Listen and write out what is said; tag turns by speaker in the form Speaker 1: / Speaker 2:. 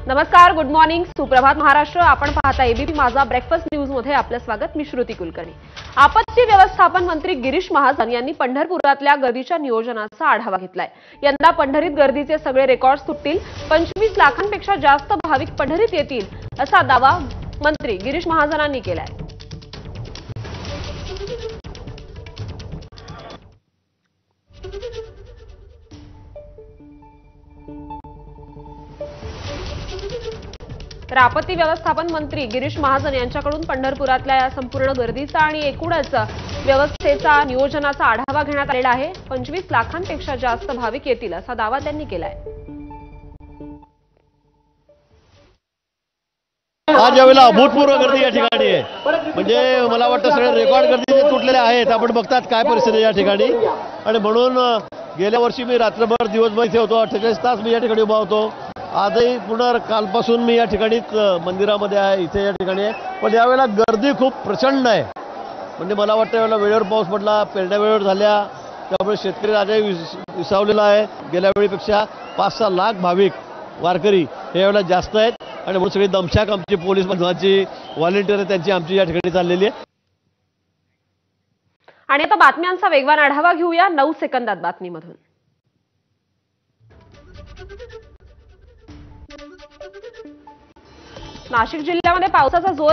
Speaker 1: नमस्कार, good morning, सुप्रभात महाराष्ट्र. आपण पाहता एबीपी माझा ब्रेकफास्ट न्यूज मध्ये आपलं स्वागत. मी श्रुती कुलकर्णी. आपत्ती व्यवस्थापन मंत्री गिरीश महाजन यांनी पंढरपुरातल्या गर्दीच्या नियोजनाचा आढावा घेतलाय. यंदा पंढरीत गर्दीचे सगळे रेकॉर्ड तुटतील. 25 लाखांपेक्षा जास्त भाविक पंढरीत येतील असा दावा मंत्री गिरीश महाजनांनी केलाय. तर आपत्ती व्यवस्थापन मंत्री गिरीश महाजन यांच्याकडून पंढरपुरातल्या या संपूर्ण गर्दीचा आणि एकूणच व्यवस्थेचा नियोजनाचा आढावा घेण्यात आलेला आहे. 25 लाखांपेक्षा जास्त भाविक येतील असा दावा त्यांनी केलाय.
Speaker 2: आज यावेळेला अभूतपूर्व गर्दी या ठिकाणी आहे. म्हणजे मला वाटतं सगळे रेकॉर्ड गर्दीचे तुटलेले आहेत. आपण बघतात काय परिस्थिती या ठिकाणी. आणि म्हणून गेल्या वर्षी मी रात्रभर दिवसभर इथे होतो. 48 तास मी या ठिकाणी उभा होतो. आजही पुन्हा कालपासून मी या ठिकाणीच मंदिरामध्ये आहे, इथे या ठिकाणी आहे. पण यावेळेला गर्दी खूप प्रचंड आहे. म्हणजे मला वाटतं यावेळेला वेळेवर पाऊस पडला, पेरण्या वेळेवर झाल्या, त्यामुळे शेतकरी आजही विसावलेला आहे. गेल्या वेळीपेक्षा 5-6 लाख भाविक वारकरी हे यावेळेला जास्त आहेत. आणि म्हणून सगळी दमछाक आमची पोलीस बंधवांची, व्हॉलेंटियर त्यांची आमची या ठिकाणी चाललेली आहे.
Speaker 1: आणि आता बातम्यांचा वेगवान आढावा घेऊया 9 सेकंदात बातमीमधून. नाशिक जिल्ह्यामध्ये पावसाचा जोर